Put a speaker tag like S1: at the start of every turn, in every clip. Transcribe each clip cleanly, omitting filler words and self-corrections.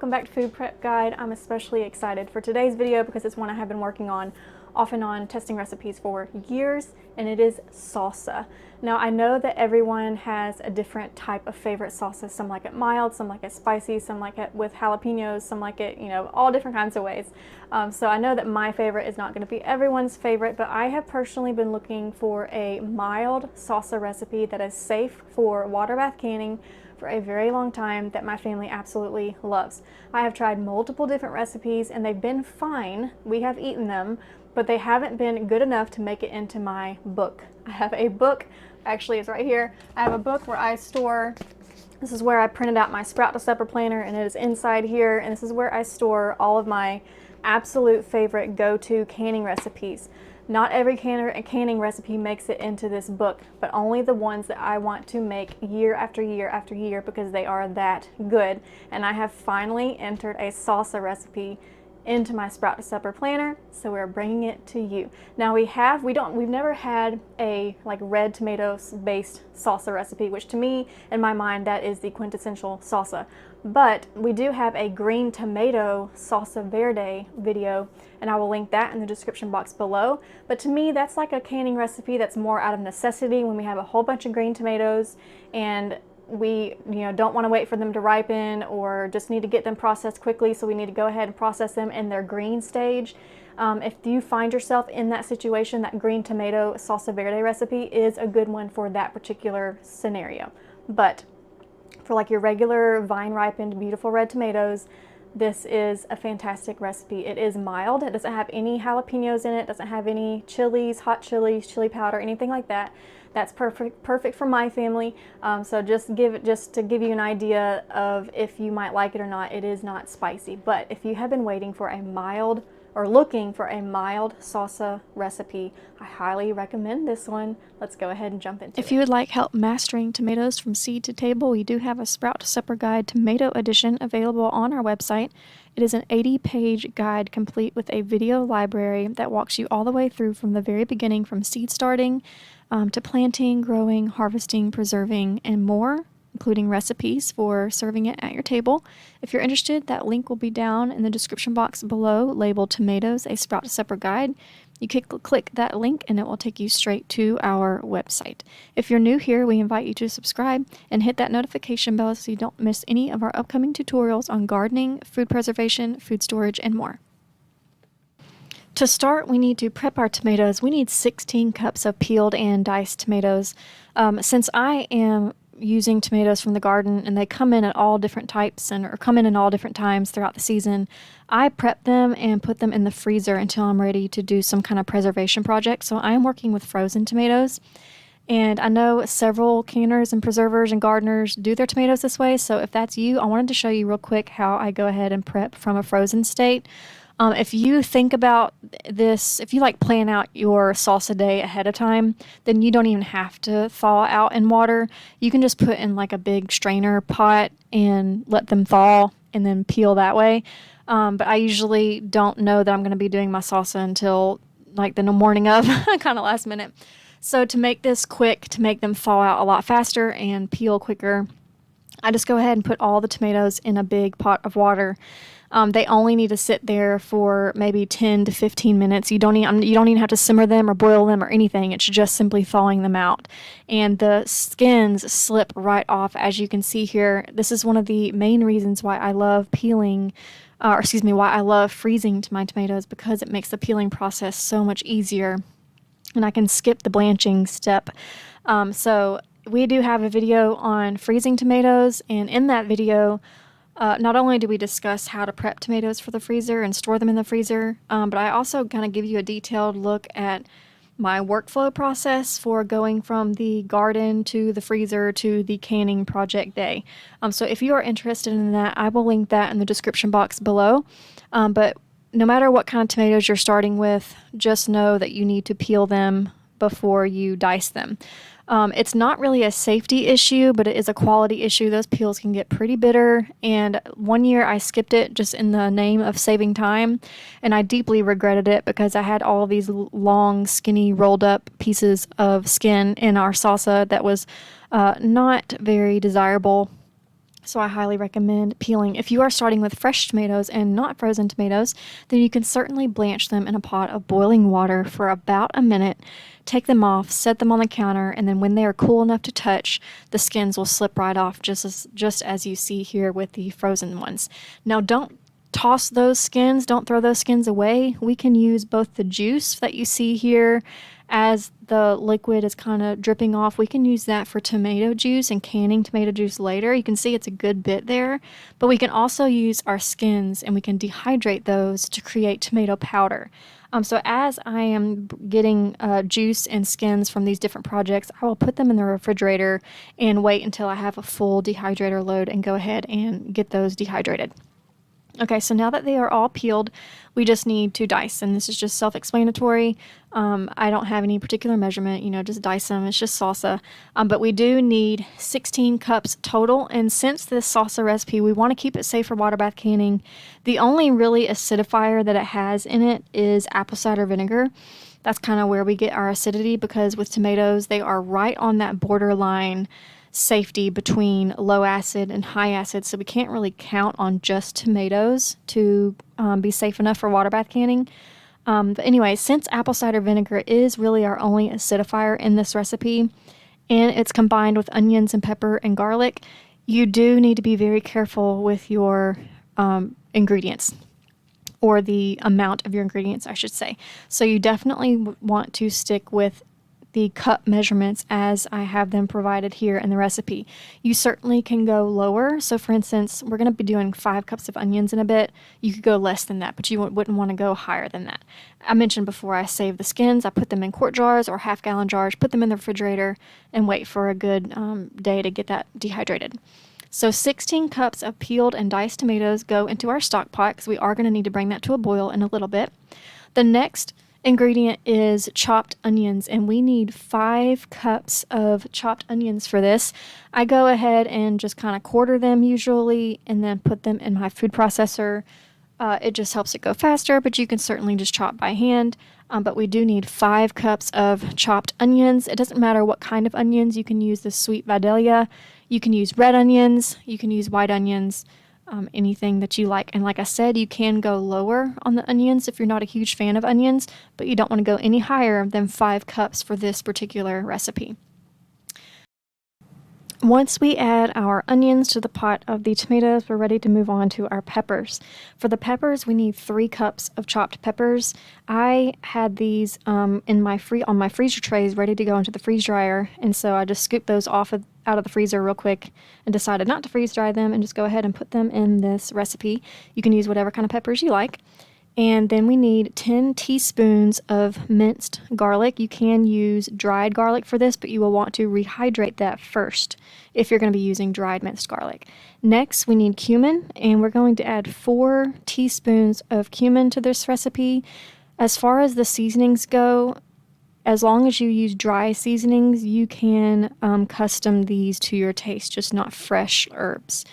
S1: welcome back to Food Prep Guide. I'm especially excited for today's video because it's one I have been working on off and on testing recipes for years, and it is salsa. Now I know that everyone has a different type of favorite salsa. Some like it mild, some like it spicy, some like it with jalapenos, some like it, all different kinds of ways. So I know that my favorite is not going to be everyone's favorite, but I have personally been looking for a mild salsa recipe that is safe for water bath canning for a very long time that my family absolutely loves. I have tried multiple different recipes and they've been fine. We have eaten them, but they haven't been good enough to make it into my book. I have a book, actually it's right here. I have a book where I store, this is where I printed out my Sprout to Supper planner, and it is inside here, and this is where I store all of my absolute favorite go-to canning recipes. Not every canning recipe makes it into this book, but only the ones that I want to make year after year after year because they are that good. And I have finally entered a salsa recipe into my Sprout to Supper planner, so we're bringing it to you. Now we've never had a like red tomatoes based salsa recipe, which to me, in my mind, that is the quintessential salsa. But we do have a green tomato salsa verde video, and I will link that in the description box below. But to me, that's like a canning recipe that's more out of necessity when we have a whole bunch of green tomatoes and we don't want to wait for them to ripen or just need to get them processed quickly, so we need to go ahead and process them in their green stage. If you find yourself in that situation, that green tomato salsa verde recipe is a good one for that particular scenario. But for like your regular vine ripened beautiful red tomatoes, this is a fantastic recipe. It is mild. It doesn't have any jalapenos in it. It doesn't have any chilies, hot chilies, chili powder, anything like that. That's perfect for my family. So just to give you an idea of if you might like it or not, it is not spicy. But if you have been waiting for a mild or looking for a mild salsa recipe, I highly recommend this one. Let's go ahead and jump into it.
S2: If you would like help mastering tomatoes from seed to table, we do have a Sprout to Supper Guide Tomato Edition available on our website. It is an 80-page guide complete with a video library that walks you all the way through from the very beginning, from seed starting to planting, growing, harvesting, preserving, and more, including recipes for serving it at your table. If you're interested, that link will be down in the description box below, labeled Tomatoes, a Sprout to Supper Guide. You click that link and it will take you straight to our website. If you're new here, we invite you to subscribe and hit that notification bell so you don't miss any of our upcoming tutorials on gardening, food preservation, food storage, and more. To start, we need to prep our tomatoes. We need 16 cups of peeled and diced tomatoes. Since I am using tomatoes from the garden and they come in at all different types or come in all different times throughout the season, I prep them and put them in the freezer until I'm ready to do some kind of preservation project. So I am working with frozen tomatoes, and I know several canners and preservers and gardeners do their tomatoes this way. So if that's you, I wanted to show you real quick how I go ahead and prep from a frozen state. If you think about this, if you like plan out your salsa day ahead of time, then you don't even have to thaw out in water. You can just put in like a big strainer pot and let them thaw and then peel that way. But I usually don't know that I'm going to be doing my salsa until like the morning of, kind of last minute. So to make this quick, to make them thaw out a lot faster and peel quicker, I just go ahead and put all the tomatoes in a big pot of water. They only need to sit there for maybe 10 to 15 minutes. You don't even have to simmer them or boil them or anything. It's just simply thawing them out. And the skins slip right off, as you can see here. This is one of the main reasons why I love why I love freezing my tomatoes, because it makes the peeling process so much easier. And I can skip the blanching step. So we do have a video on freezing tomatoes, and in that video, not only do we discuss how to prep tomatoes for the freezer and store them in the freezer, but I also kind of give you a detailed look at my workflow process for going from the garden to the freezer to the canning project day. So if you are interested in that, I will link that in the description box below. But no matter what kind of tomatoes you're starting with, just know that you need to peel them before you dice them. It's not really a safety issue, but it is a quality issue. Those peels can get pretty bitter, and one year I skipped it just in the name of saving time, and I deeply regretted it because I had all these long, skinny, rolled up pieces of skin in our salsa that was not very desirable. So I highly recommend peeling. If you are starting with fresh tomatoes and not frozen tomatoes, then you can certainly blanch them in a pot of boiling water for about a minute, take them off, set them on the counter, and then when they are cool enough to touch, the skins will slip right off just as you see here with the frozen ones. Now don't toss those skins, don't throw those skins away. We can use both the juice that you see here as the liquid is kind of dripping off. We can use that for tomato juice and canning tomato juice later. You can see it's a good bit there, but we can also use our skins and we can dehydrate those to create tomato powder. So as I am getting juice and skins from these different projects, I will put them in the refrigerator and wait until I have a full dehydrator load and go ahead and get those dehydrated. Okay, so now that they are all peeled, we just need to dice, and this is just self-explanatory. I don't have any particular measurement, just dice them. It's just salsa. But we do need 16 cups total, and since this salsa recipe, we want to keep it safe for water bath canning. The only really acidifier that it has in it is apple cider vinegar. That's kind of where we get our acidity, because with tomatoes, they are right on that borderline safety between low acid and high acid, so we can't really count on just tomatoes to be safe enough for water bath canning. But anyway, since apple cider vinegar is really our only acidifier in this recipe, and it's combined with onions and pepper and garlic, you do need to be very careful with your ingredients, or the amount of your ingredients, I should say. So you definitely want to stick with the cup measurements as I have them provided here in the recipe. You certainly can go lower. So for instance, we're going to be doing 5 cups of onions in a bit. You could go less than that, but you wouldn't want to go higher than that. I mentioned before, I save the skins. I put them in quart jars or half-gallon jars, put them in the refrigerator, and wait for a good day to get that dehydrated. So 16 cups of peeled and diced tomatoes go into our stock pot, because we are going to need to bring that to a boil in a little bit. The next ingredient is chopped onions, and we need 5 cups of chopped onions for this. I go ahead and just kind of quarter them usually, and then put them in my food processor. It just helps it go faster, but you can certainly just chop by hand. But we do need 5 cups of chopped onions. It doesn't matter what kind of onions. You can use the sweet Vidalia. You can use red onions. You can use white onions. Anything that you like. And like I said, you can go lower on the onions if you're not a huge fan of onions, but you don't want to go any higher than 5 cups for this particular recipe. Once we add our onions to the pot of the tomatoes, we're ready to move on to our peppers. For the peppers, we need 3 cups of chopped peppers. I had these on my freezer trays ready to go into the freeze dryer, and so I just scooped those out of the freezer real quick and decided not to freeze dry them and just go ahead and put them in this recipe. You can use whatever kind of peppers you like. And then we need 10 teaspoons of minced garlic. You can use dried garlic for this, but you will want to rehydrate that first if you're going to be using dried minced garlic. Next, we need cumin, and we're going to add 4 teaspoons of cumin to this recipe. As far as the seasonings go, as long as you use dry seasonings, you can custom these to your taste, just not fresh herbs.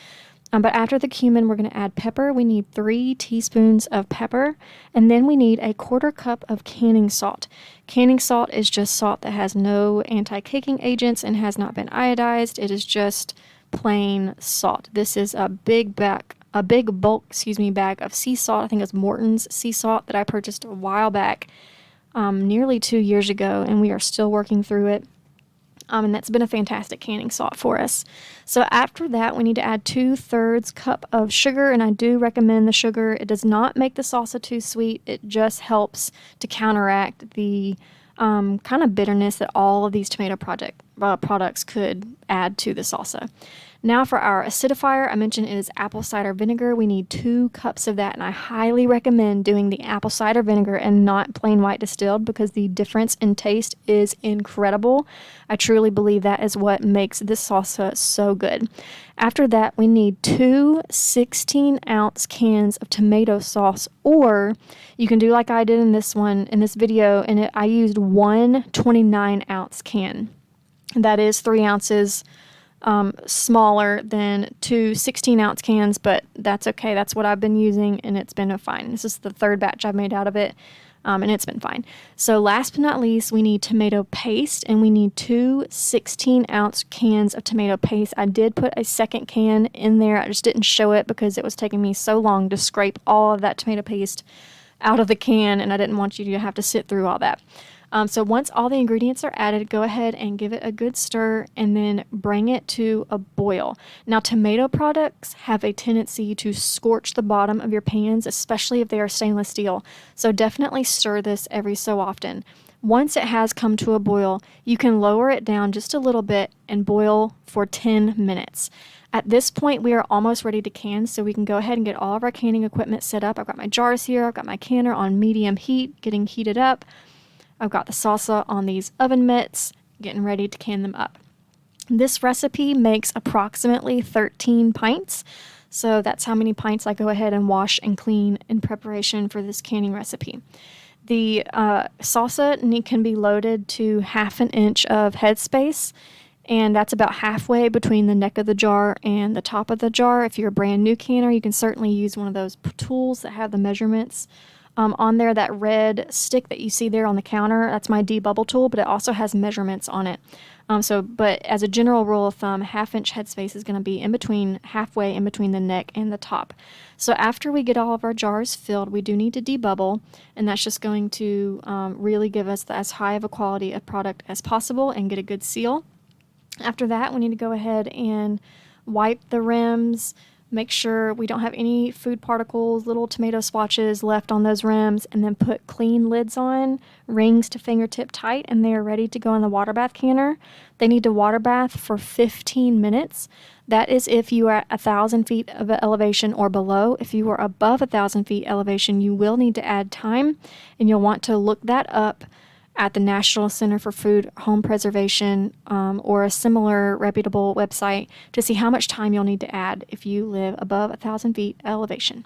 S2: But after the cumin, we're going to add pepper. We need 3 teaspoons of pepper, and then we need a 1/4 cup of canning salt. Canning salt is just salt that has no anti-caking agents and has not been iodized. It is just plain salt. This is a big bulk bag of sea salt. I think it's Morton's sea salt that I purchased a while back, nearly 2 years ago, and we are still working through it. And that's been a fantastic canning salt for us. So after that, we need to add 2/3 cup of sugar, and I do recommend the sugar. It does not make the salsa too sweet. It just helps to counteract the kind of bitterness that all of these tomato products could add to the salsa. Now for our acidifier, I mentioned it is apple cider vinegar. We need 2 cups of that, and I highly recommend doing the apple cider vinegar and not plain white distilled, because the difference in taste is incredible. I truly believe that is what makes this salsa so good. After that, we need 2 16-ounce cans of tomato sauce, or you can do like I did in this video, and I used 1 29-ounce can. That is 3 ounces smaller than 2 16-ounce cans, but that's okay. That's what I've been using, and it's been fine. This is the 3rd batch I've made out of it. and it's been fine. So last but not least, we need tomato paste, and we need 2 16-ounce cans of tomato paste. I did put a second can in there. I just didn't show it because it was taking me so long to scrape all of that tomato paste out of the can, and I didn't want you to have to sit through all that. So once all the ingredients are added, go ahead and give it a good stir and then bring it to a boil. Now, tomato products have a tendency to scorch the bottom of your pans, especially if they are stainless steel. So definitely stir this every so often. Once it has come to a boil, you can lower it down just a little bit and boil for 10 minutes. At this point, we are almost ready to can, so we can go ahead and get all of our canning equipment set up. I've got my jars here. I've got my canner on medium heat, getting heated up. I've got the salsa on these oven mitts, getting ready to can them up. This recipe makes approximately 13 pints, so that's how many pints I go ahead and wash and clean in preparation for this canning recipe. The salsa can be loaded to 1/2 inch of headspace, and that's about halfway between the neck of the jar and the top of the jar. If you're a brand new canner, you can certainly use one of those tools that have the measurements on there. That red stick that you see there on the counter, that's my debubble tool, but it also has measurements on it. But as a general rule of thumb, 1/2 inch headspace is going to be halfway in between the neck and the top. So after we get all of our jars filled, we do need to debubble, and that's just going to really give us as high of a quality of product as possible and get a good seal. After that, we need to go ahead and wipe the rims, make sure we don't have any food particles, little tomato splotches left on those rims, and then put clean lids on, rings to fingertip tight, and they are ready to go in the water bath canner. They need to water bath for 15 minutes. That is if you are at 1,000 feet of elevation or below. If you are above 1,000 feet elevation, you will need to add time, and you'll want to look that up at the National Center for Food Home Preservation or a similar reputable website to see how much time you'll need to add if you live above 1,000 feet elevation.